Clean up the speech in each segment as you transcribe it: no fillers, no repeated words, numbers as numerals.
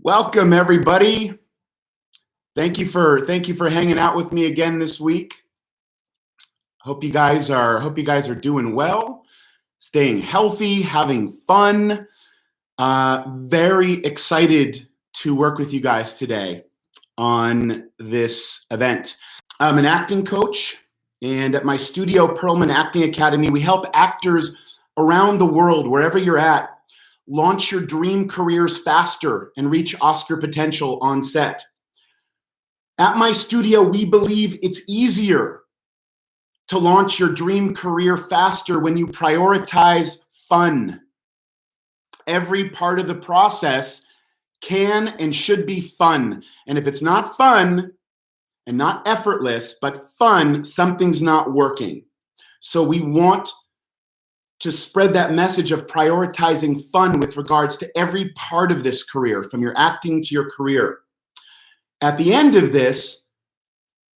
Welcome, everybody. Thank you for hanging out with me again this week. Hope you guys are doing well, staying healthy, having fun. Very excited to work with you guys today on this event. I'm an acting coach, and at my studio, Pearlman Acting Academy, we help actors around the world, wherever you're at, launch your dream careers faster and reach Oscar potential on set. At my studio, we believe it's easier to launch your dream career faster when you prioritize fun. Every part of the process can and should be fun. And if it's not fun and not effortless, but fun, something's not working. So we want to spread that message of prioritizing fun with regards to every part of this career, from your acting to your career. At the end of this,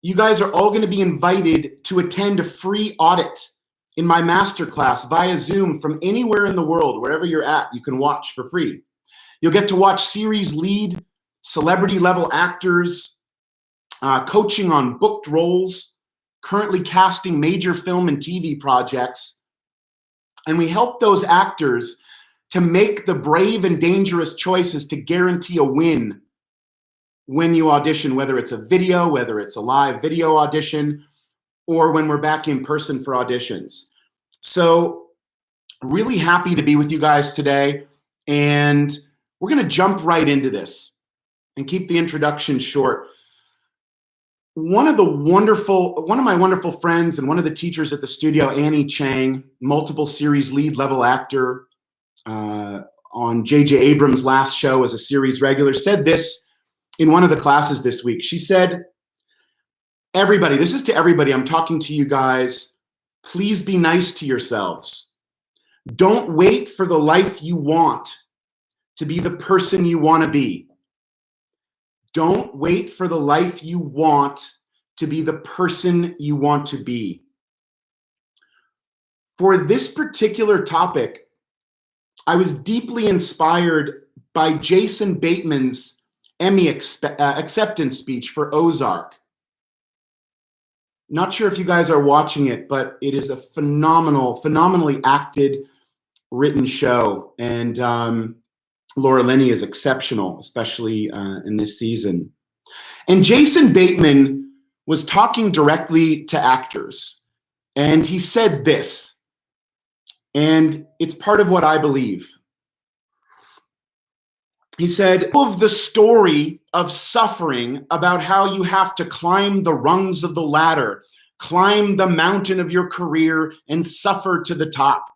you guys are all going to be invited to attend a free audit in my masterclass via Zoom from anywhere in the world, wherever you're at, you can watch for free. You'll get to watch series lead, celebrity level actors, coaching on booked roles, currently casting major film and TV projects. And we help those actors to make the brave and dangerous choices to guarantee a win when you audition, whether it's a video, whether it's a live video audition, or when we're back in person for auditions. So really happy to be with you guys today. And we're going to jump right into this and keep the introduction short. One of my wonderful friends and one of the teachers at the studio, Annie Chang, multiple series lead level actor on J.J. Abrams' last show as a series regular, said this in one of the classes this week. She said, everybody, this is to everybody, I'm talking to you guys, please be nice to yourselves. Don't wait for the life you want to be the person you want to be. Don't wait for the life you want to be the person you want to be. For this particular topic, I was deeply inspired by Jason Bateman's Emmy acceptance speech for Ozark. Not sure if you guys are watching it, but it is a phenomenally acted, written show. And Laura Linney is exceptional, especially in this season. And Jason Bateman was talking directly to actors, and he said this, and it's part of what I believe. He said, of the story of suffering about how you have to climb the rungs of the ladder, climb the mountain of your career, and suffer to the top.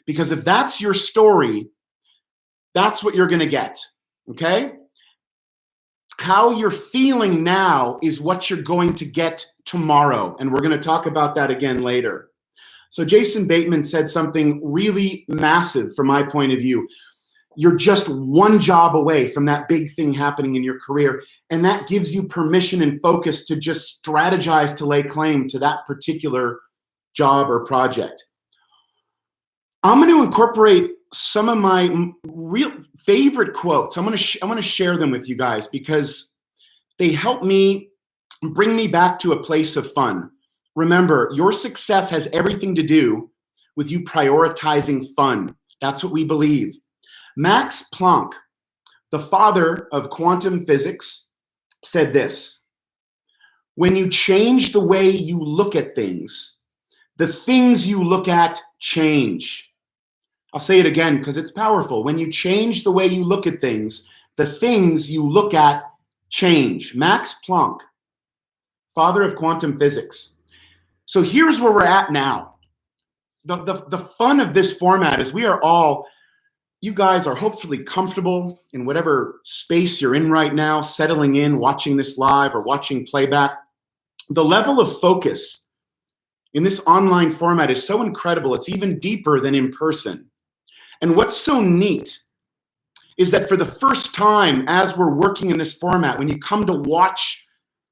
Because if that's your story, that's what you're going to get, okay? How you're feeling now is what you're going to get tomorrow, and we're going to talk about that again later. So Jason Bateman said something really massive from my point of view. You're just one job away from that big thing happening in your career, and that gives you permission and focus to just strategize to lay claim to that particular job or project. I'm going to incorporate some of my real favorite quotes. I'm going to share them with you guys because they help me bring me back to a place of fun. Remember, your success has everything to do with you prioritizing fun. That's what we believe. Max Planck, the father of quantum physics, said this: when you change the way you look at things, the things you look at change. I'll say it again because it's powerful. When you change the way you look at things, the things you look at change. Max Planck, father of quantum physics. So here's where we're at now. The fun of this format is you guys are hopefully comfortable in whatever space you're in right now, settling in, watching this live or watching playback. The level of focus in this online format is so incredible. It's even deeper than in person. And what's so neat is that for the first time, as we're working in this format, when you come to watch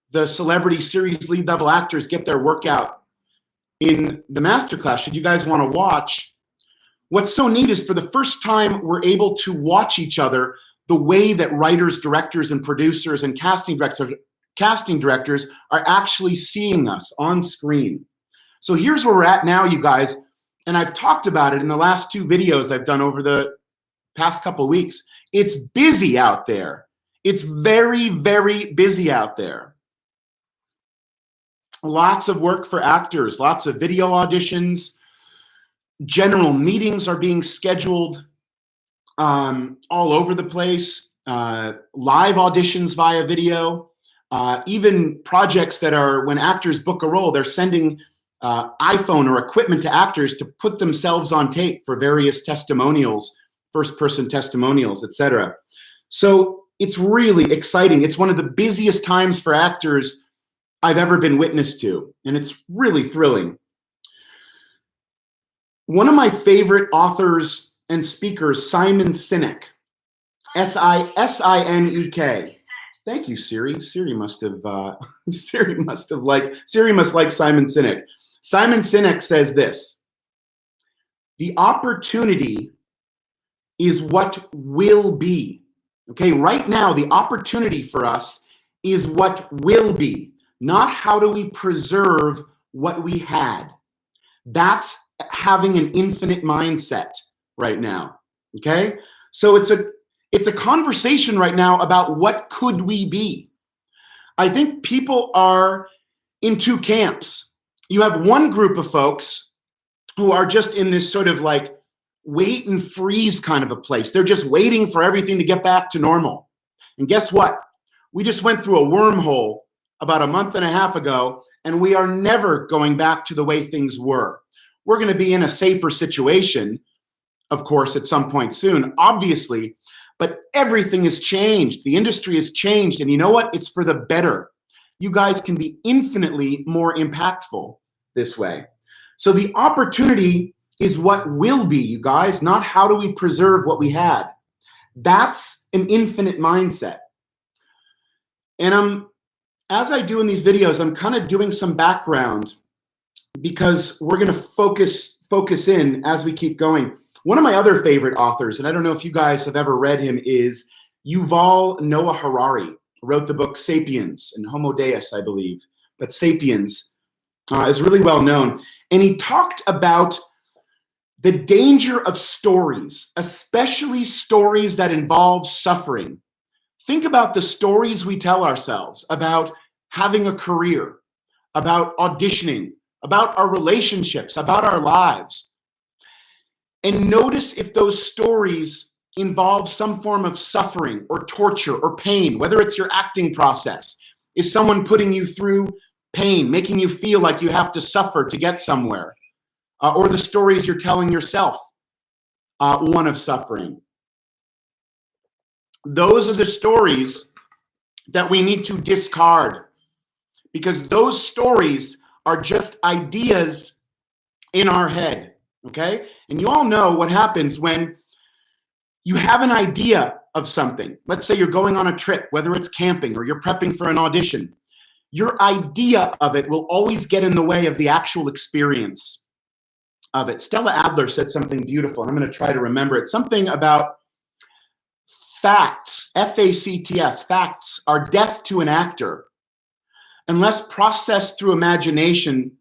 the celebrity series lead level actors get their workout in the masterclass, should you guys want to watch, what's so neat is for the first time, we're able to watch each other the way that writers, directors, and producers and casting directors are actually seeing us on screen. So here's where we're at now, you guys, and I've talked about it in the last 2 videos I've done over the past couple of weeks. It's busy out there. It's very, very busy out there. Lots of work for actors, lots of video auditions, general meetings are being scheduled all over the place, live auditions via video, even projects that are, when actors book a role, they're sending iPhone or equipment to actors to put themselves on tape for various testimonials, first-person testimonials, etc. So it's really exciting. It's one of the busiest times for actors I've ever been witness to, and it's really thrilling. One of my favorite authors and speakers, Simon Sinek, S-I-N-E-K. Thank you, Siri. Siri must like Simon Sinek. Simon Sinek says this: the opportunity is what will be. Okay, right now, the opportunity for us is what will be, not how do we preserve what we had. That's having an infinite mindset right now. Okay, so it's a conversation right now about what could we be. I think people are in 2 camps. You have one group of folks who are just in this sort of like wait and freeze kind of a place. They're just waiting for everything to get back to normal. And guess what? We just went through a wormhole about a month and a half ago, and we are never going back to the way things were. We're going to be in a safer situation, of course, at some point soon, obviously, but everything has changed. The industry has changed, and you know what? It's for the better. You guys can be infinitely more impactful this way. So the opportunity is what will be, you guys, not how do we preserve what we had. That's an infinite mindset. And as I do in these videos, I'm kind of doing some background because we're going to focus in as we keep going. One of my other favorite authors, and I don't know if you guys have ever read him, is Yuval Noah Harari. He wrote the book Sapiens and Homo Deus, I believe, but Sapiens is really well known. And he talked about the danger of stories, especially stories that involve suffering. Think about the stories we tell ourselves about having a career, about auditioning, about our relationships, about our lives. And notice if those stories involve some form of suffering or torture or pain, whether it's your acting process. Is someone putting you through pain, making you feel like you have to suffer to get somewhere? Or the stories you're telling yourself, one of suffering. Those are the stories that we need to discard, because those stories are just ideas in our head, okay? And you all know what happens when you have an idea of something. Let's say you're going on a trip, whether it's camping or you're prepping for an audition. Your idea of it will always get in the way of the actual experience of it. Stella Adler said something beautiful, and I'm going to try to remember it. Something about facts, F-A-C-T-S, facts are death to an actor unless processed through imagination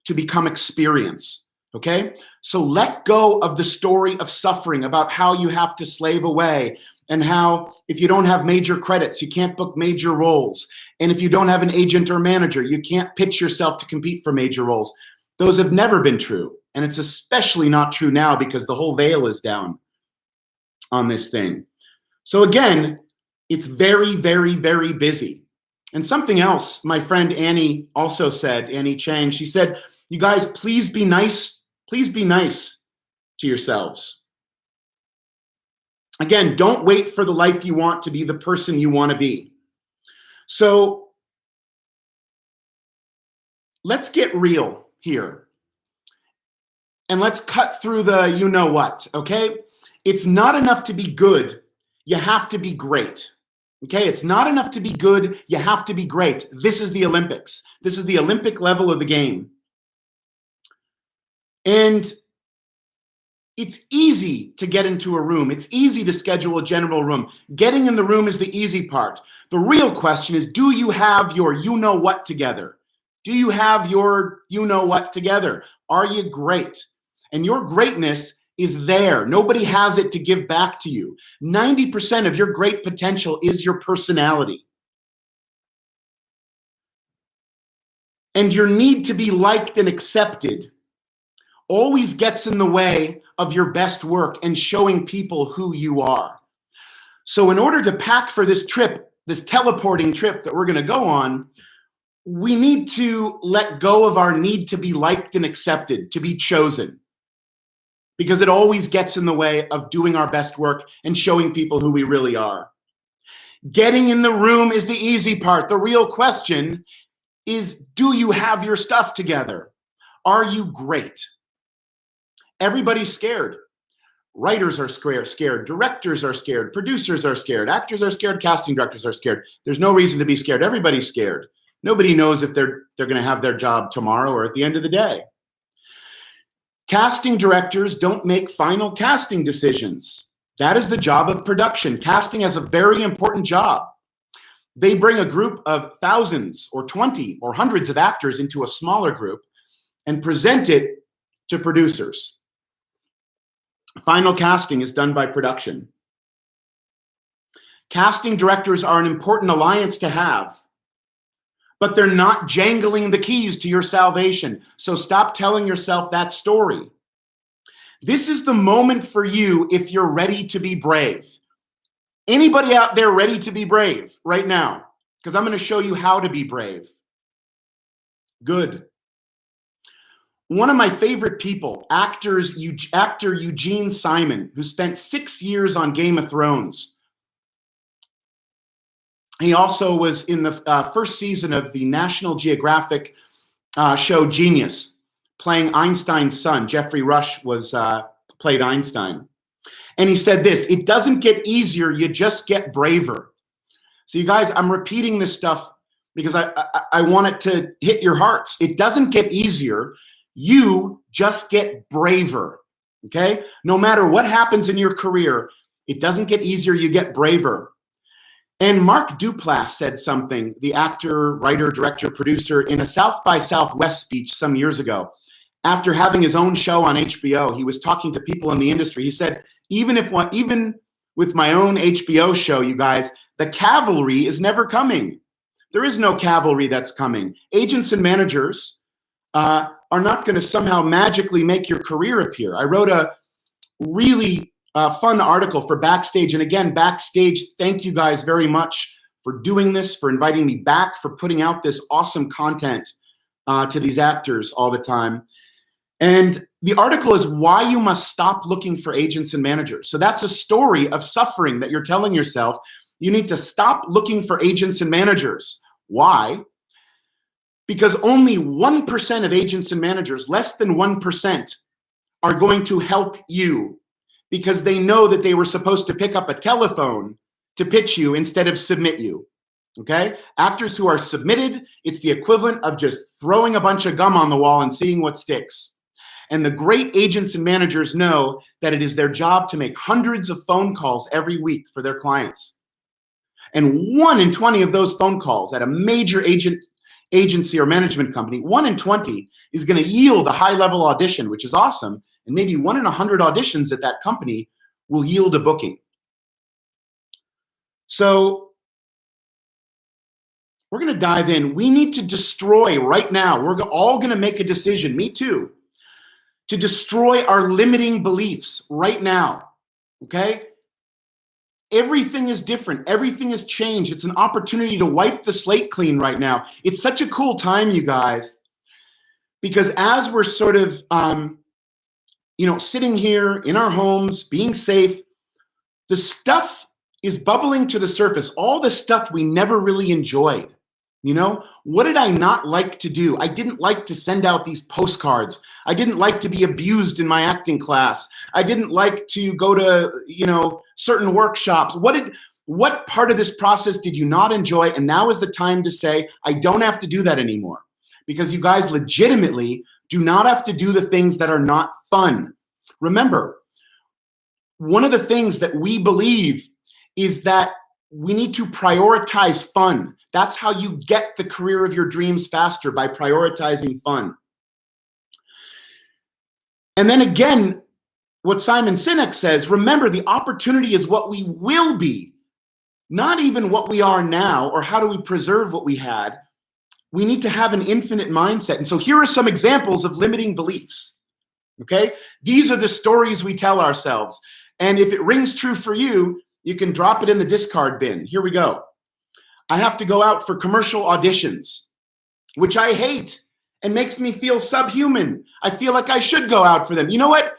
to become experience, okay? So let go of the story of suffering about how you have to slave away and how if you don't have major credits, you can't book major roles. And if you don't have an agent or manager, you can't pitch yourself to compete for major roles. Those have never been true. And it's especially not true now because the whole veil is down on this thing. So again, it's very, very, very busy. And something else my friend Annie also said, Annie Chang, she said, you guys, please be nice to yourselves. Again, don't wait for the life you want to be the person you want to be. So let's get real here. And let's cut through the you know what, okay? It's not enough to be good. You have to be great. Okay, it's not enough to be good. You have to be great. This is the Olympics. This is the Olympic level of the game. And It's easy to get into a room. It's easy to schedule a general room. Getting in the room is the easy part. The real question is, do you have your you-know-what together? Do you have your you-know-what together? Are you great? And your greatness is there. Nobody has it to give back to you. 90% of your great potential is your personality. And your need to be liked and accepted always gets in the way of your best work and showing people who you are. So in order to pack for this trip, this teleporting trip that we're going to go on, we need to let go of our need to be liked and accepted, to be chosen, because it always gets in the way of doing our best work and showing people who we really are. Getting in the room is the easy part. The real question is, do you have your stuff together? Are you great? Everybody's scared. Writers are scared. Directors are scared. Producers are scared. Actors are scared. Casting directors are scared. There's no reason to be scared. Everybody's scared. Nobody knows if they're going to have their job tomorrow or at the end of the day. Casting directors don't make final casting decisions. That is the job of production. Casting has a very important job. They bring a group of thousands or 20 or hundreds of actors into a smaller group and present it to producers. Final casting is done by production. Casting directors are an important alliance to have, but they're not jangling the keys to your salvation. So stop telling yourself that story. This is the moment for you if you're ready to be brave. Anybody out there ready to be brave right now? Because I'm going to show you how to be brave. Good. One of my favorite people, actor Eugene Simon, who spent 6 years on Game of Thrones. He also was in the first season of the National Geographic show Genius, playing Einstein's son. Jeffrey Rush played Einstein. And he said this: it doesn't get easier, you just get braver. So you guys, I'm repeating this stuff because I want it to hit your hearts. It doesn't get easier. You just get braver, okay? No matter what happens in your career, it doesn't get easier, you get braver. And Mark Duplass said something, the actor, writer, director, producer, in a South by Southwest speech some years ago. After having his own show on HBO, he was talking to people in the industry. He said, even with my own HBO show, you guys, the cavalry is never coming. There is no cavalry that's coming. Agents and managers are not going to somehow magically make your career appear. I wrote a really fun article for Backstage. And again, Backstage, thank you guys very much for doing this, for inviting me back, for putting out this awesome content to these actors all the time. And the article is why you must stop looking for agents and managers. So that's a story of suffering that you're telling yourself. You need to stop looking for agents and managers. Why? Because only 1% of agents and managers, less than 1%, are going to help you because they know that they were supposed to pick up a telephone to pitch you instead of submit you, okay? Actors who are submitted, it's the equivalent of just throwing a bunch of gum on the wall and seeing what sticks. And the great agents and managers know that it is their job to make hundreds of phone calls every week for their clients. And 1 in 20 of those phone calls at a major agency or management company, 1 in 20 is going to yield a high-level audition, which is awesome. And maybe 1 in 100 auditions at that company will yield a booking. So we're going to dive in. We need to destroy right now. We're all going to make a decision, me too, to destroy our limiting beliefs right now, okay? Everything is different. Everything has changed. It's an opportunity to wipe the slate clean right now. It's such a cool time, you guys, because as we're sort of, sitting here in our homes, being safe, the stuff is bubbling to the surface. All the stuff we never really enjoyed. What did I not like to do? I didn't like to send out these postcards. I didn't like to be abused in my acting class. I didn't like to go to, certain workshops. What part of this process did you not enjoy? And now is the time to say, I don't have to do that anymore. Because you guys legitimately do not have to do the things that are not fun. Remember, one of the things that we believe is that we need to prioritize fun. That's how you get the career of your dreams faster, by prioritizing fun. And then again, what Simon Sinek says, remember, the opportunity is what we will be, not even what we are now, or how do we preserve what we had. We need to have an infinite mindset. And so here are some examples of limiting beliefs. Okay? These are the stories we tell ourselves. And if it rings true for you, you can drop it in the discard bin. Here we go. I have to go out for commercial auditions, which I hate and makes me feel subhuman. I feel like I should go out for them. You know what?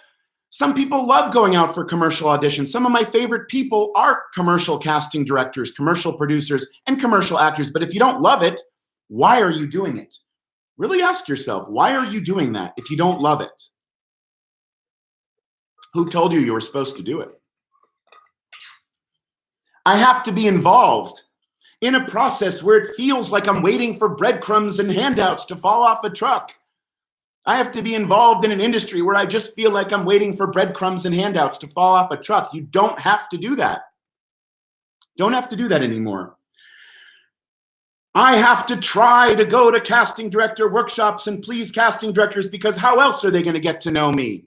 Some people love going out for commercial auditions. Some of my favorite people are commercial casting directors, commercial producers, and commercial actors. But if you don't love it, why are you doing it? Really ask yourself, why are you doing that if you don't love it? Who told you were supposed to do it? I have to be involved in a process where it feels like I'm waiting for breadcrumbs and handouts to fall off a truck. I have to be involved in an industry where I just feel like I'm waiting for breadcrumbs and handouts to fall off a truck. You don't have to do that. Don't have to do that anymore. I have to try to go to casting director workshops and please casting directors, because how else are they going to get to know me?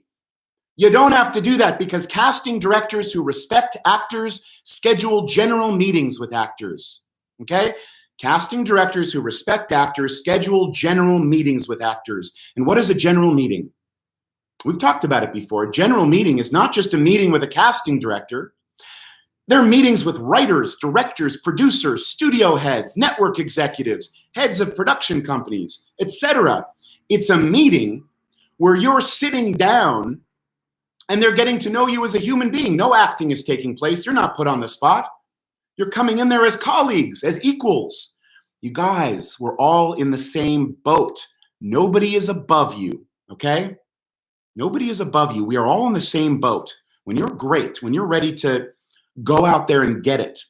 You don't have to do that, because casting directors who respect actors schedule general meetings with actors. Okay? Casting directors who respect actors schedule general meetings with actors. And what is a general meeting? We've talked about it before. A general meeting is not just a meeting with a casting director. They're meetings with writers, directors, producers, studio heads, network executives, heads of production companies, etc. It's a meeting where you're sitting down and they're getting to know you as a human being. No acting is taking place. You're not put on the spot. You're coming in there as colleagues, as equals. You guys, we're all in the same boat. Nobody is above you, okay? Nobody is above you. We are all in the same boat. When you're great, when you're ready to go out there and get it,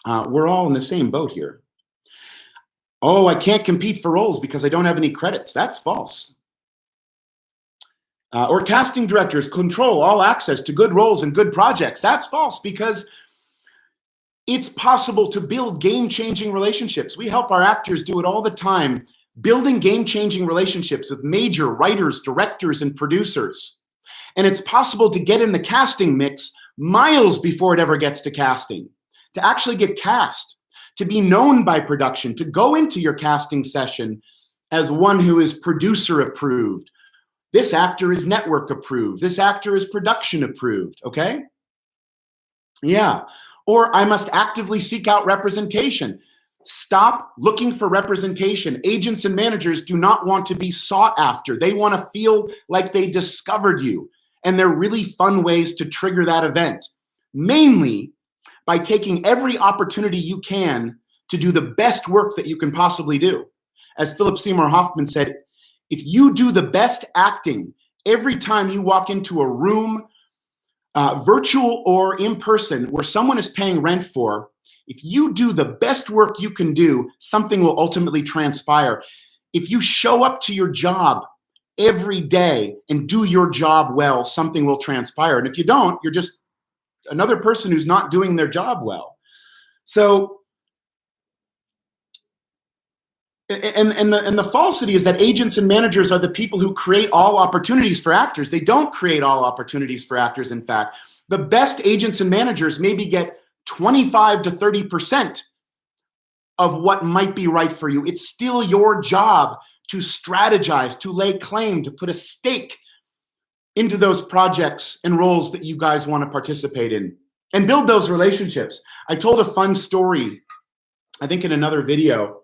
we're all in the same boat here. Oh, I can't compete for roles because I don't have any credits. That's false. Or casting directors control all access to good roles and good projects. That's false, because it's possible to build game-changing relationships. We help our actors do it all the time, building game-changing relationships with major writers, directors, and producers. And it's possible to get in the casting mix miles before it ever gets to casting, to actually get cast, to be known by production, to go into your casting session as one who is producer approved. This actor is network approved. This actor is production approved, okay? Yeah. Or I must actively seek out representation. Stop looking for representation. Agents and managers do not want to be sought after. They want to feel like they discovered you. And there are really fun ways to trigger that event, mainly by taking every opportunity you can to do the best work that you can possibly do. As Philip Seymour Hoffman said, if you do the best acting every time you walk into a room, virtual or in person, where someone is paying rent for, if you do the best work you can do, something will ultimately transpire. If you show up to your job every day and do your job well, something will transpire. And if you don't, you're just another person who's not doing their job well. So, and the falsity is that agents and managers are the people who create all opportunities for actors. They don't create all opportunities for actors. In fact, the best agents and managers maybe get 25 to 30% of what might be right for you. It's still your job to strategize, to lay claim, to put a stake into those projects and roles that you guys want to participate in, and build those relationships. I told a fun story, I think in another video.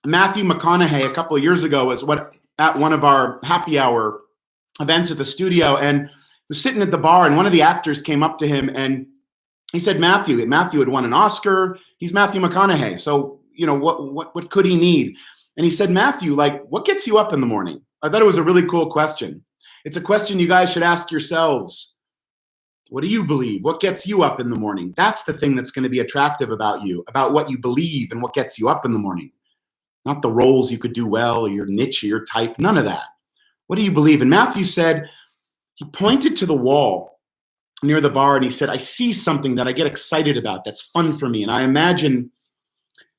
Matthew McConaughey a couple of years ago was at one of our happy hour events at the studio, and was sitting at the bar, and one of the actors came up to him and he said, Matthew had won an Oscar. He's Matthew McConaughey. So, you know, what could he need? And he said, Matthew, like, what gets you up in the morning? I thought it was a really cool question. It's a question you guys should ask yourselves. What do you believe? What gets you up in the morning? That's the thing that's going to be attractive about you, about what you believe and what gets you up in the morning. Not the roles you could do well, or your niche, or your type, none of that. What do you believe? And Matthew said, He pointed to the wall near the bar and he said, I see something that I get excited about that's fun for me. And I imagine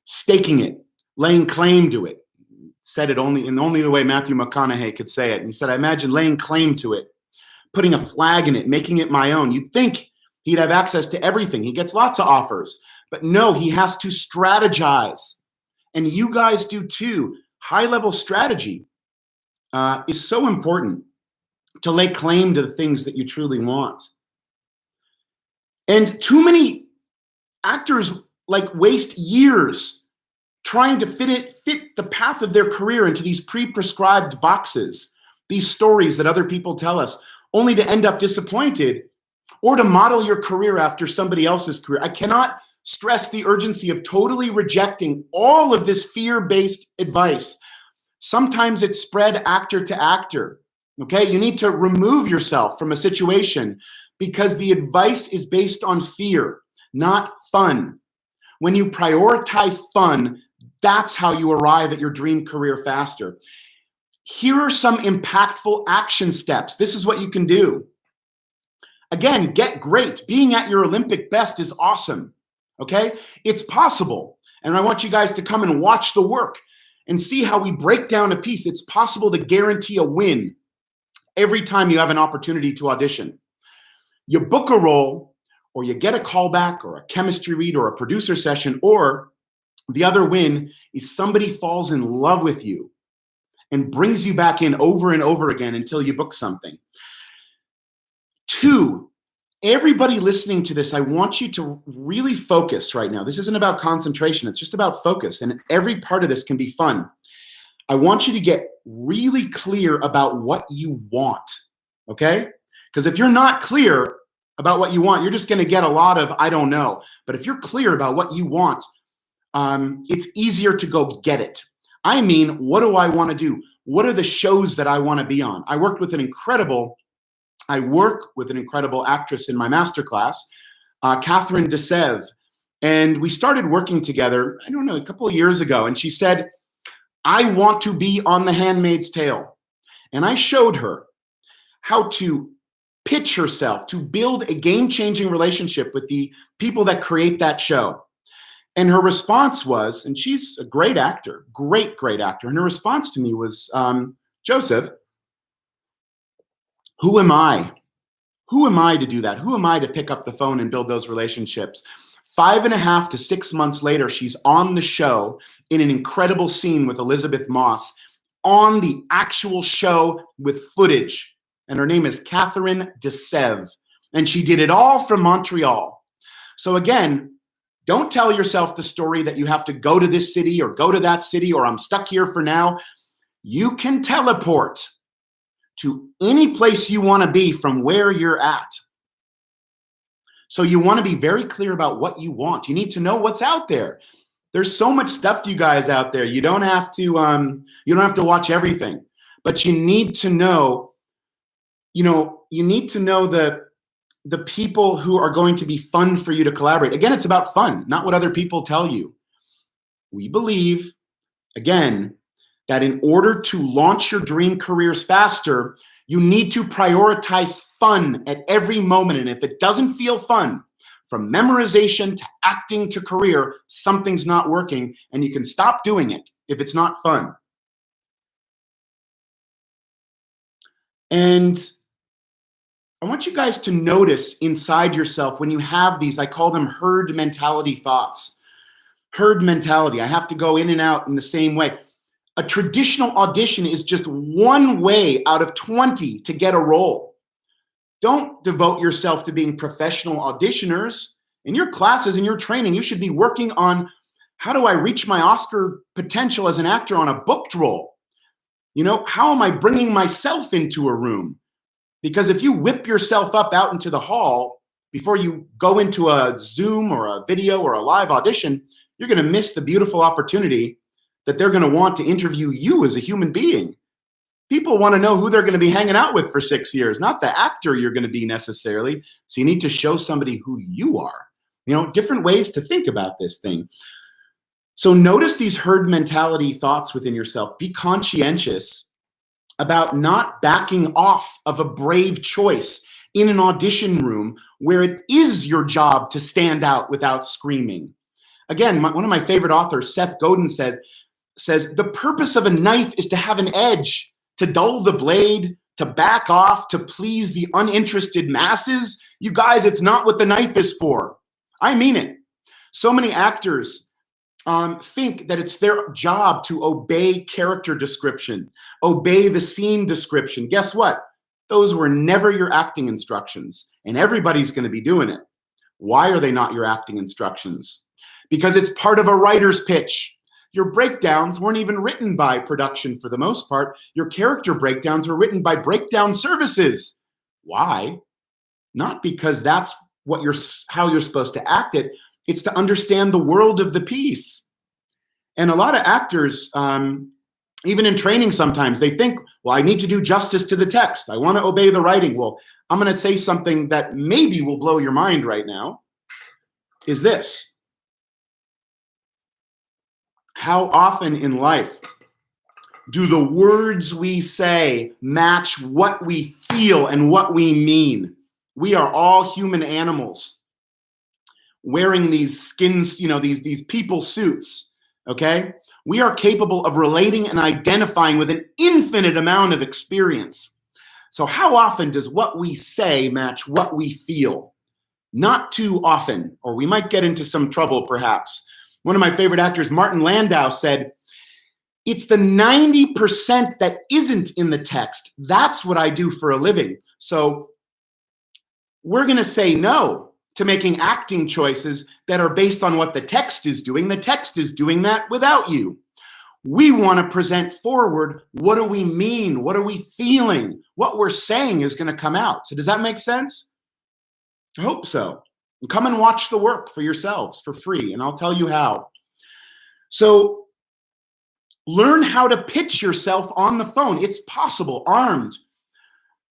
staking it, laying claim to it. Said it only in the only way Matthew McConaughey could say it. And he said, I imagine laying claim to it, putting a flag in it, making it my own. You'd think he'd have access to everything. He gets lots of offers, but no, he has to strategize. And you guys do too. High-level strategy is so important to lay claim to the things that you truly want. And too many actors waste years trying to fit the path of their career into these pre-prescribed boxes, these stories that other people tell us, only to end up disappointed or to model your career after somebody else's career. I cannot stress the urgency of totally rejecting all of this fear-based advice. Sometimes it's spread actor to actor, okay? You need to remove yourself from a situation because the advice is based on fear, not fun. When you prioritize fun, that's how you arrive at your dream career faster. Here are some impactful action steps. This is what you can do. Again, get great. Being at your Olympic best is awesome, okay? It's possible. And I want you guys to come and watch the work and see how we break down a piece. It's possible to guarantee a win every time you have an opportunity to audition. You book a role, or you get a callback, or a chemistry read, or a producer session, or the other win is somebody falls in love with you and brings you back in over and over again until you book something. 2, everybody listening to this, I want you to really focus right now. This isn't about concentration. It's just about focus. And every part of this can be fun. I want you to get really clear about what you want, okay? Because if you're not clear about what you want, you're just going to get a lot of, I don't know. But if you're clear about what you want, it's easier to go get it. I mean, what do I want to do? What are the shows that I want to be on? I work with an incredible actress in my masterclass, Catherine DeSev. And we started working together, I don't know, a couple of years ago. And she said, I want to be on The Handmaid's Tale. And I showed her how to pitch herself, to build a game-changing relationship with the people that create that show. And her response was, and she's a great actor, great actor. And her response to me was, Joseph, who am I? Who am I to do that? Who am I to pick up the phone and build those relationships? 5.5 to 6 months later, she's on the show in an incredible scene with Elizabeth Moss on the actual show with footage. And her name is Catherine DeSev. And she did it all from Montreal. So again, don't tell yourself the story that you have to go to this city or go to that city or I'm stuck here for now. You can teleport to any place you want to be from where you're at. So you want to be very clear about what you want. You need to know what's out there. There's so much stuff, you guys, out there. You don't have to watch everything, but you need to know, the people who are going to be fun for you to collaborate. Again, it's about fun, not what other people tell you. We believe, again, that in order to launch your dream careers faster, you need to prioritize fun at every moment. And if it doesn't feel fun, from memorization to acting to career, something's not working, and you can stop doing it if it's not fun. And I want you guys to notice inside yourself when you have these, I call them herd mentality thoughts. Herd mentality, I have to go in and out in the same way. A traditional audition is just one way out of 20 to get a role. Don't devote yourself to being professional auditioners. In your classes, in your training, you should be working on how do I reach my Oscar potential as an actor on a booked role? How am I bringing myself into a room? Because if you whip yourself up out into the hall before you go into a Zoom or a video or a live audition, you're going to miss the beautiful opportunity that they're going to want to interview you as a human being. People want to know who they're going to be hanging out with for 6 years, not the actor you're going to be necessarily. So you need to show somebody who you are. Different ways to think about this thing. So notice these herd mentality thoughts within yourself. Be conscientious about not backing off of a brave choice in an audition room where it is your job to stand out without screaming. Again, one of my favorite authors, Seth Godin, says the purpose of a knife is to have an edge, to dull the blade, to back off, to please the uninterested masses. You guys, it's not what the knife is for. I mean it. So many actors think that it's their job to obey character description, obey the scene description. Guess what? Those were never your acting instructions, and everybody's going to be doing it. Why are they not your acting instructions? Because it's part of a writer's pitch. Your breakdowns weren't even written by production for the most part. Your character breakdowns were written by breakdown services. Why? Not because that's how you're supposed to act it. It's to understand the world of the piece. And a lot of actors, even in training sometimes, they think, well, I need to do justice to the text. I want to obey the writing. Well, I'm going to say something that maybe will blow your mind right now, is this. How often in life do the words we say match what we feel and what we mean? We are all human animals wearing these skins, these people suits, okay? We are capable of relating and identifying with an infinite amount of experience. So how often does what we say match what we feel? Not too often, or we might get into some trouble perhaps. One of my favorite actors, Martin Landau, said, it's the 90% that isn't in the text. That's what I do for a living. So we're going to say no to making acting choices that are based on what the text is doing. The text is doing that without you. We want to present forward, what do we mean? What are we feeling? What we're saying is going to come out. So does that make sense? I hope so. Come and watch the work for yourselves for free, and I'll tell you how. So learn how to pitch yourself on the phone. It's possible, armed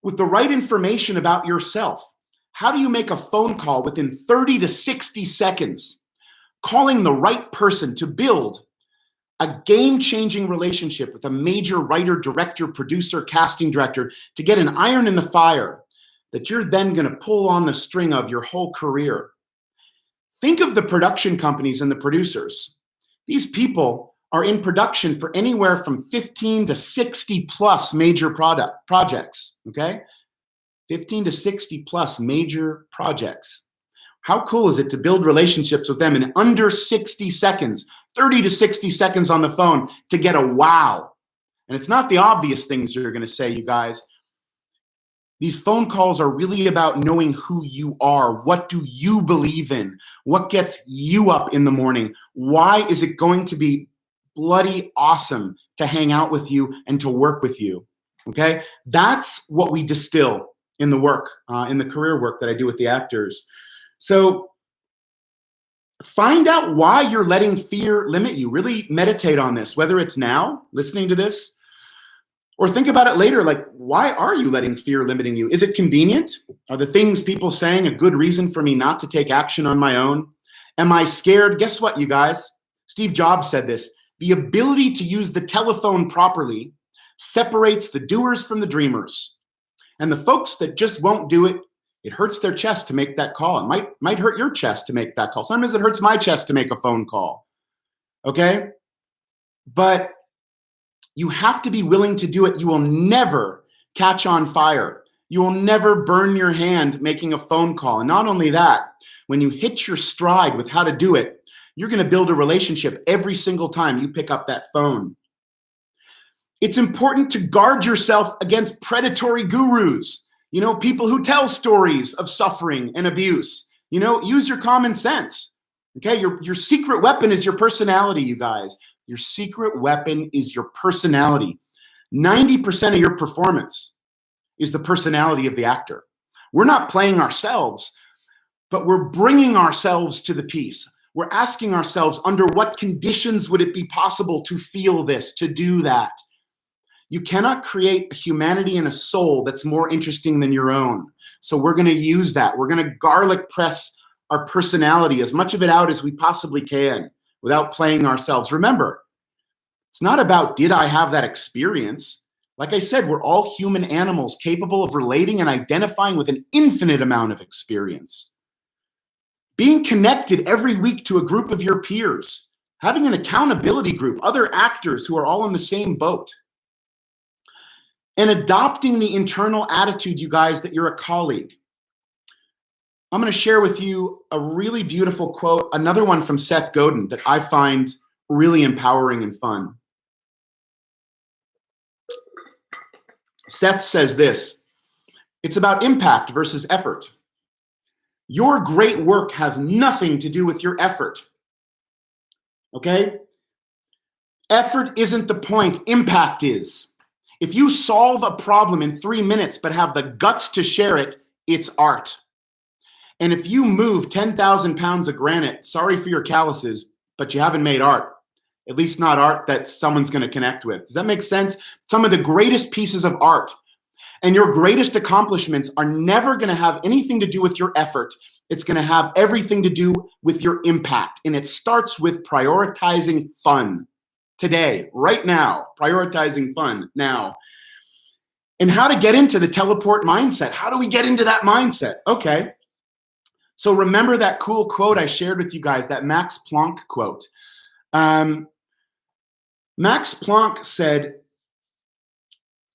with the right information about yourself. How do you make a phone call within 30 to 60 seconds, calling the right person to build a game-changing relationship with a major writer, director, producer, casting director to get an iron in the fire that you're then going to pull on the string of your whole career? Think of the production companies and the producers. These people are in production for anywhere from 15 to 60 plus major projects, okay? 15 to 60 plus major projects. How cool is it to build relationships with them in under 60 seconds, 30 to 60 seconds on the phone to get a wow? And it's not the obvious things you're going to say, you guys. These phone calls are really about knowing who you are. What do you believe in? What gets you up in the morning? Why is it going to be bloody awesome to hang out with you and to work with you? Okay? That's what we distill in the work, in the career work that I do with the actors. So find out why you're letting fear limit you. Really meditate on this, whether it's now, listening to this, or think about it later, like, why are you letting fear limiting you? Is it convenient? Are the things people saying a good reason for me not to take action on my own? Am I scared? Guess what, you guys? Steve Jobs said this, the ability to use the telephone properly separates the doers from the dreamers. And the folks that just won't do it, it hurts their chest to make that call. It might hurt your chest to make that call. Sometimes it hurts my chest to make a phone call, okay? But you have to be willing to do it. You will never catch on fire. You will never burn your hand making a phone call. And not only that, when you hit your stride with how to do it, you're going to build a relationship every single time you pick up that phone. It's important to guard yourself against predatory gurus, people who tell stories of suffering and abuse. Use your common sense. Okay, your secret weapon is your personality, you guys. Your secret weapon is your personality. 90% of your performance is the personality of the actor. We're not playing ourselves, but we're bringing ourselves to the piece. We're asking ourselves, under what conditions would it be possible to feel this, to do that? You cannot create a humanity and a soul that's more interesting than your own. So we're going to use that. We're going to garlic press our personality, as much of it out as we possibly can, without playing ourselves. Remember, it's not about, did I have that experience? Like I said, we're all human animals capable of relating and identifying with an infinite amount of experience. Being connected every week to a group of your peers, having an accountability group, other actors who are all in the same boat, and adopting the internal attitude, you guys, that you're a colleague. I'm going to share with you a really beautiful quote, another one from Seth Godin that I find really empowering and fun. Seth says this, it's about impact versus effort. Your great work has nothing to do with your effort. Okay? Effort isn't the point, impact is. If you solve a problem in 3 minutes but have the guts to share it, it's art. And if you move 10,000 pounds of granite, sorry for your calluses, but you haven't made art. At least not art that someone's going to connect with. Does that make sense? Some of the greatest pieces of art and your greatest accomplishments are never going to have anything to do with your effort. It's going to have everything to do with your impact. And it starts with prioritizing fun today, right now, prioritizing fun now. And how to get into the teleport mindset. How do we get into that mindset? Okay. So remember that cool quote I shared with you guys, that Max Planck quote. Max Planck said,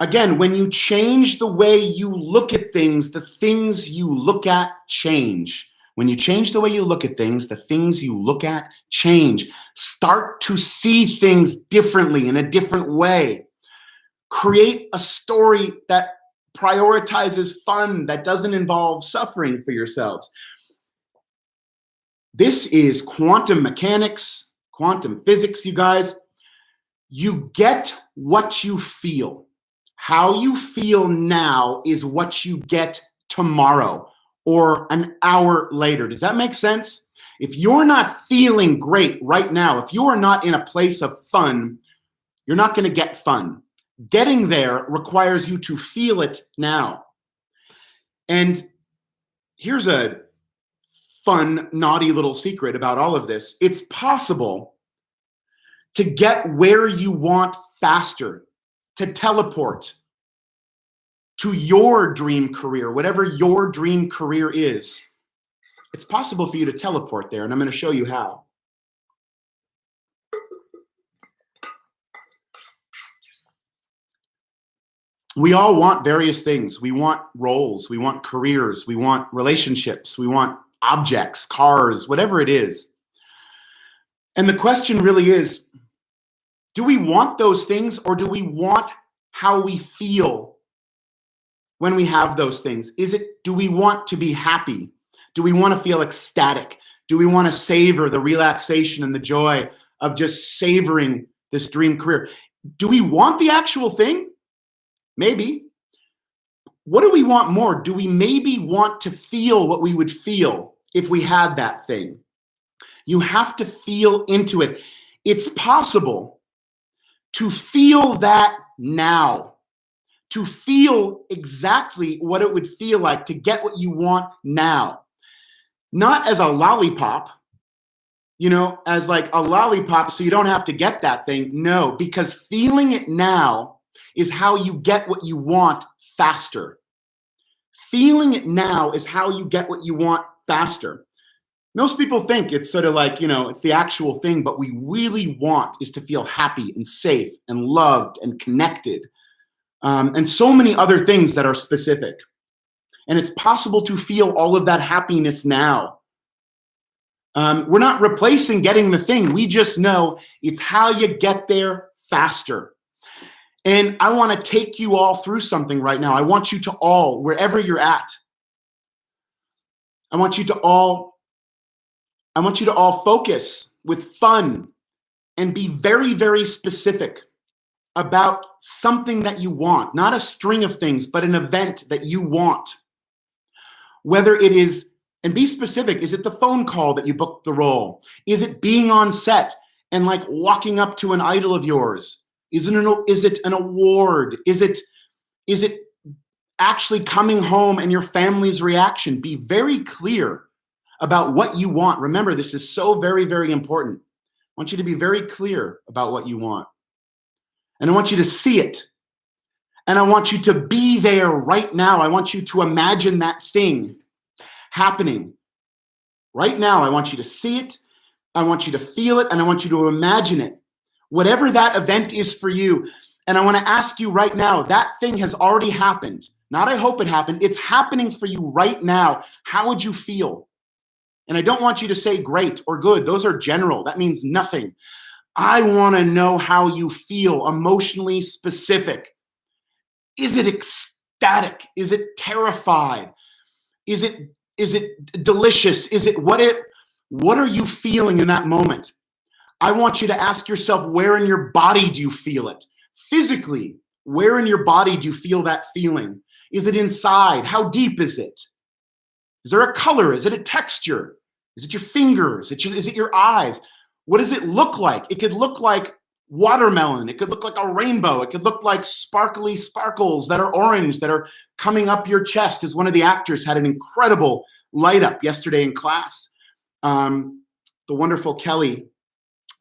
again, when you change the way you look at things, the things you look at change. When you change the way you look at things, the things you look at change. Start to see things differently, in a different way. Create a story that prioritizes fun, that doesn't involve suffering for yourselves. This is quantum mechanics, quantum physics, you guys. You get what you feel. How you feel now is what you get tomorrow or an hour later. Does that make sense? If you're not feeling great right now, if you are not in a place of fun, you're not going to get fun. Getting there requires you to feel it now. And here's a fun, naughty little secret about all of this. It's possible to get where you want faster, to teleport to your dream career, whatever your dream career is. It's possible for you to teleport there, and I'm going to show you how. We all want various things. We want roles, we want careers, we want relationships, we want objects, cars, whatever it is. And the question really is, do we want those things, or do we want how we feel when we have those things? Do we want to be happy? Do we want to feel ecstatic? Do we want to savor the relaxation and the joy of just savoring this dream career? Do we want the actual thing? Maybe. What do we want more? Do we maybe want to feel what we would feel if we had that thing? You have to feel into it. It's possible to feel that now, to feel exactly what it would feel like to get what you want now. Not as a lollipop, as like a lollipop so you don't have to get that thing. No, because feeling it now is how you get what you want faster. Feeling it now is how you get what you want faster. Most people think it's sort of like, it's the actual thing, but we really want is to feel happy and safe and loved and connected. And so many other things that are specific. And it's possible to feel all of that happiness now. We're not replacing getting the thing. We just know it's how you get there faster. And I want to take you all through something right now. I want you to all, wherever you're at, I want you to all focus with fun and be very, very specific about something that you want, not a string of things, but an event that you want. Whether it is, and be specific, is it the phone call that you booked the role? Is it being on set and like walking up to an idol of yours? Is it an award? Is it actually coming home and your family's reaction? Be very clear about what you want. Remember, this is so very, very important. I want you to be very clear about what you want. And I want you to see it. And I want you to be there right now. I want you to imagine that thing happening right now. I want you to see it. I want you to feel it, and I want you to imagine it. Whatever that event is for you. And I want to ask you right now, that thing has already happened. Not I hope it happened. It's happening for you right now. How would you feel? And I don't want you to say great or good. Those are general. That means nothing. I want to know how you feel, emotionally specific. Is it ecstatic? Is it terrified? Is it delicious? What are you feeling in that moment? I want you to ask yourself, where in your body do you feel it? Physically, where in your body do you feel that feeling? Is it inside? How deep is it? Is there a color? Is it a texture? Is it your fingers? Is it your eyes? What does it look like? It could look like watermelon. It could look like a rainbow. It could look like sparkly sparkles that are orange that are coming up your chest, as one of the actors had an incredible light up yesterday in class. The wonderful Kelly.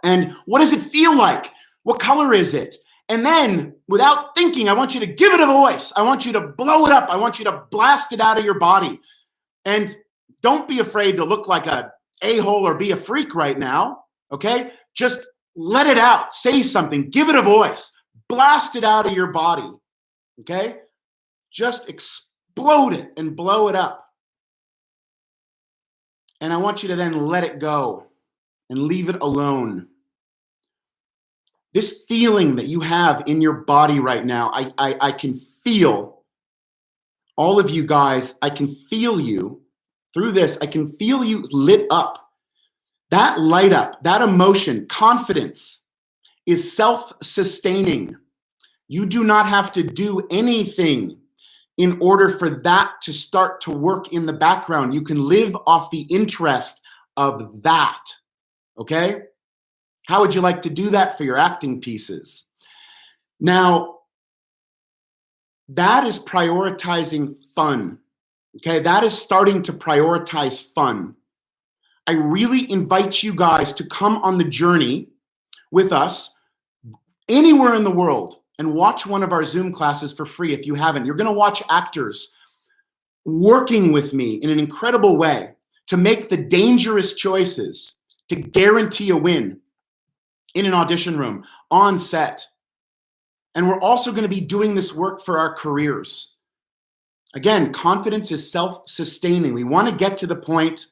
And what does it feel like? What color is it? And then, without thinking, I want you to give it a voice. I want you to blow it up. I want you to blast it out of your body. And don't be afraid to look like a a-hole or be a freak right now, okay? Just let it out. Say something. Give it a voice. Blast it out of your body, okay? Just explode it and blow it up. And I want you to then let it go and leave it alone. This feeling that you have in your body right now, I can feel all of you guys. I can feel you through this. I can feel you lit up. That light up, that emotion, confidence is self-sustaining. You do not have to do anything in order for that to start to work in the background. You can live off the interest of that, okay? How would you like to do that for your acting pieces? Now, that is prioritizing fun, okay? That is starting to prioritize fun. I really invite you guys to come on the journey with us anywhere in the world and watch one of our Zoom classes for free if you haven't. You're going to watch actors working with me in an incredible way to make the dangerous choices to guarantee a win in an audition room, on set. And we're also going to be doing this work for our careers. Again, confidence is self-sustaining. We want to get to the point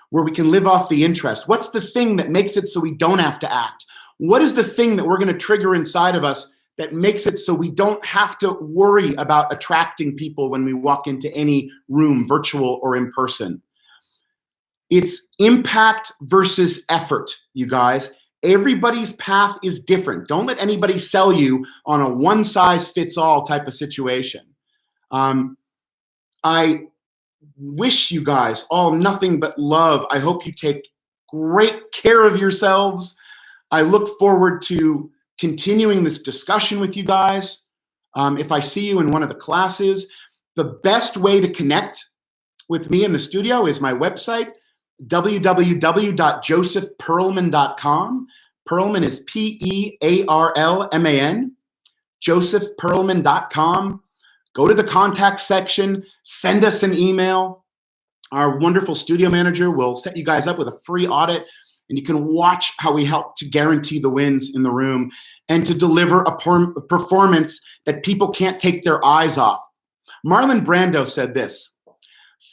where we can live off the interest. What's the thing that makes it so we don't have to act? What is the thing that we're going to trigger inside of us that makes it so we don't have to worry about attracting people when we walk into any room, virtual or in person? It's impact versus effort, you guys. Everybody's path is different. Don't let anybody sell you on a one-size-fits-all type of situation. I wish you guys all nothing but love. I hope you take great care of yourselves. I look forward to continuing this discussion with you guys. If I see you in one of the classes, the best way to connect with me in the studio is my website, www.josephpearlman.com. Pearlman is Pearlman, josephpearlman.com. Go to the contact section, send us an email. Our wonderful studio manager will set you guys up with a free audit, and you can watch how we help to guarantee the wins in the room and to deliver a performance that people can't take their eyes off. Marlon Brando said this: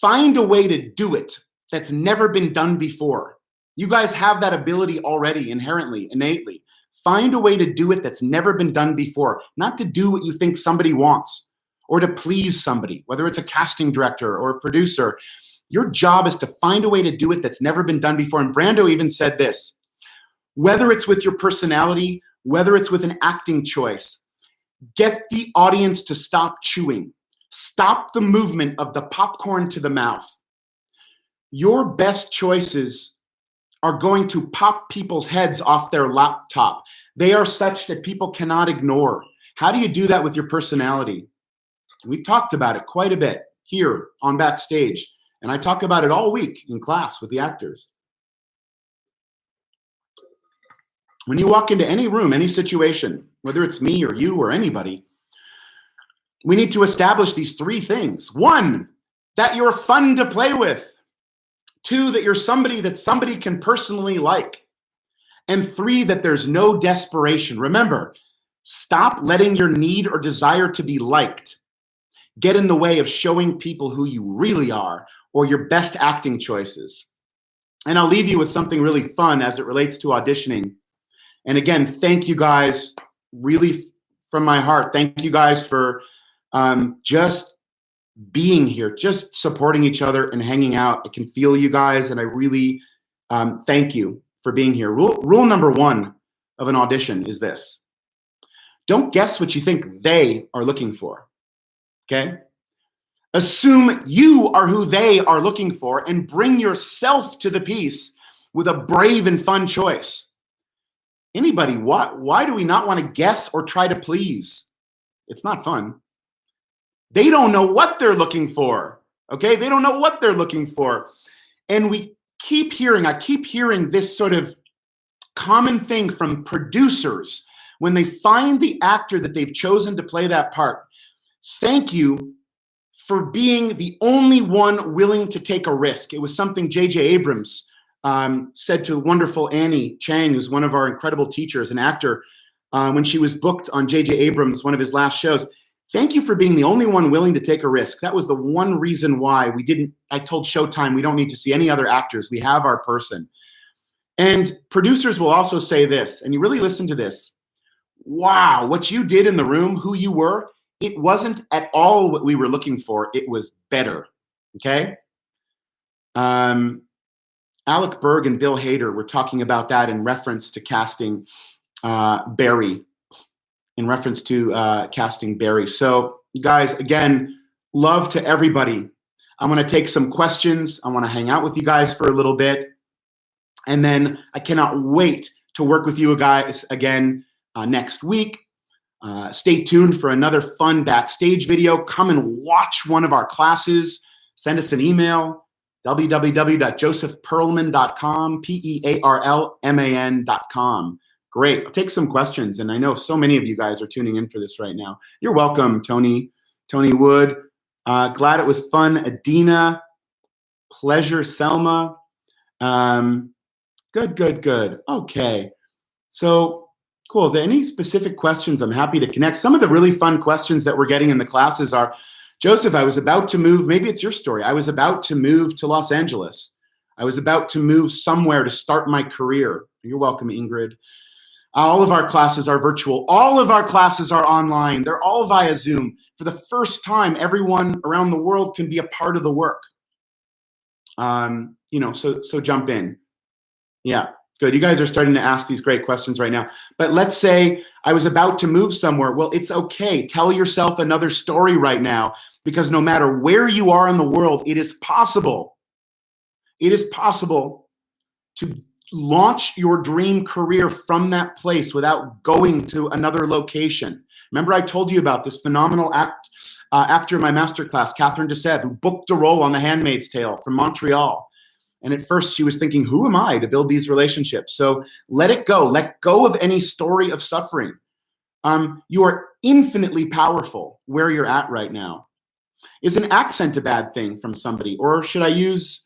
find a way to do it that's never been done before. You guys have that ability already, inherently, innately. Find a way to do it that's never been done before, not to do what you think somebody wants or to please somebody, whether it's a casting director or a producer. Your job is to find a way to do it that's never been done before. And Brando even said this: whether it's with your personality, whether it's with an acting choice, get the audience to stop chewing. Stop the movement of the popcorn to the mouth. Your best choices are going to pop people's heads off their laptop. They are such that people cannot ignore. How do you do that with your personality? We've talked about it quite a bit here on Backstage, and I talk about it all week in class with the actors. When you walk into any room, any situation, whether it's me or you or anybody, we need to establish these three things. One, that you're fun to play with. Two, that you're somebody that somebody can personally like. And three, that there's no desperation. Remember, stop letting your need or desire to be liked get in the way of showing people who you really are or your best acting choices. And I'll leave you with something really fun as it relates to auditioning. And again, thank you guys, really from my heart. Thank you guys for just being here, just supporting each other and hanging out. I can feel you guys, and I really thank you for being here. Rule number one of an audition is this. Don't guess what you think they are looking for, okay? Assume you are who they are looking for and bring yourself to the piece with a brave and fun choice. Anybody, why do we not want to guess or try to please? It's not fun. They don't know what they're looking for, okay? They don't know what they're looking for. And I keep hearing this sort of common thing from producers when they find the actor that they've chosen to play that part. Thank you for being the only one willing to take a risk. It was something J.J. Abrams said to wonderful Annie Chang, who's one of our incredible teachers, an actor, when she was booked on J.J. Abrams, one of his last shows. Thank you for being the only one willing to take a risk. That was the one reason why I told Showtime we don't need to see any other actors. We have our person. And producers will also say this, and you really listen to this. Wow, what you did in the room, who you were, it wasn't at all what we were looking for. It was better, okay? Alec Berg and Bill Hader were talking about that in reference to casting Barry. So you guys, again, love to everybody. I'm going to take some questions. I want to hang out with you guys for a little bit. And then I cannot wait to work with you guys again next week. Stay tuned for another fun Backstage video. Come and watch one of our classes. Send us an email, www.josephpearlman.com, PEARLMAN.com. Great. I'll take some questions. And I know so many of you guys are tuning in for this right now. You're welcome, Tony Wood. Glad it was fun. Adina. Pleasure, Selma. Good. Okay. So cool. Are there any specific questions? I'm happy to connect. Some of the really fun questions that we're getting in the classes are, Joseph, I was about to move. Maybe it's your story. I was about to move to Los Angeles. I was about to move somewhere to start my career. You're welcome, Ingrid. All of our classes are virtual. All of our classes are online. They're all via Zoom. For the first time, everyone around the world can be a part of the work. So jump in. Yeah, good. You guys are starting to ask these great questions right now. But let's say I was about to move somewhere. Well, it's okay. Tell yourself another story right now, because no matter where you are in the world, it is possible. It is possible to launch your dream career from that place without going to another location. Remember, I told you about this phenomenal actor in my masterclass, Catherine Desev, who booked a role on The Handmaid's Tale from Montreal. And at first she was thinking, who am I to build these relationships? So let it go. Let go of any story of suffering. You are infinitely powerful where you're at right now. Is an accent a bad thing from somebody? Or should I use,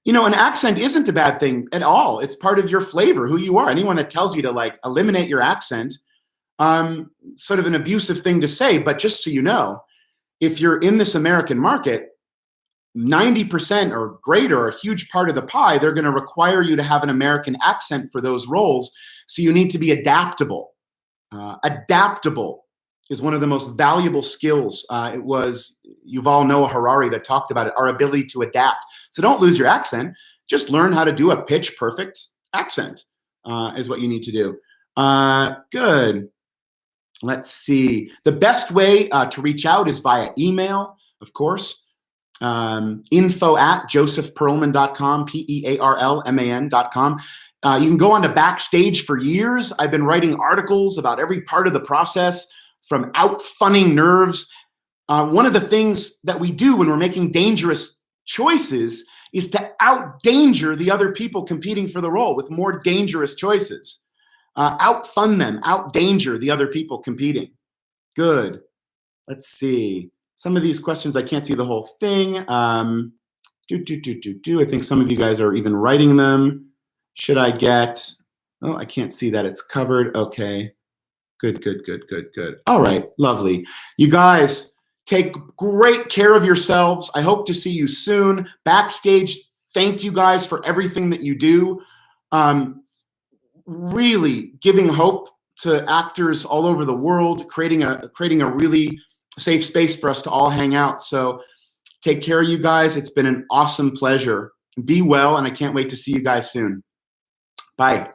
an accent isn't a bad thing at all. It's part of your flavor, who you are. Anyone that tells you to eliminate your accent, sort of an abusive thing to say. But just so you know, if you're in this American market, 90% or greater, a huge part of the pie, they're going to require you to have an American accent for those roles. So you need to be adaptable. Adaptable is one of the most valuable skills. It was Yuval Noah Harari that talked about it, our ability to adapt. So don't lose your accent. Just learn how to do a pitch perfect accent is what you need to do. Good. Let's see. The best way to reach out is via email, of course. info@josephpearlman.com, PEARLMAN.com. You can go on to Backstage for years. I've been writing articles about every part of the process, from out-funning nerves. One of the things that we do when we're making dangerous choices is to out-danger the other people competing for the role with more dangerous choices. Out-fun them, out-danger the other people competing. Good. Let's see. Some of these questions, I can't see the whole thing. I think some of you guys are even writing them. Should I get, oh, I can't see that it's covered. Okay. Good. All right, lovely. You guys, take great care of yourselves. I hope to see you soon. Backstage, thank you guys for everything that you do. Really giving hope to actors all over the world, creating a really safe space for us to all hang out. So take care of you guys. It's been an awesome pleasure. Be well, and I can't wait to see you guys soon. Bye.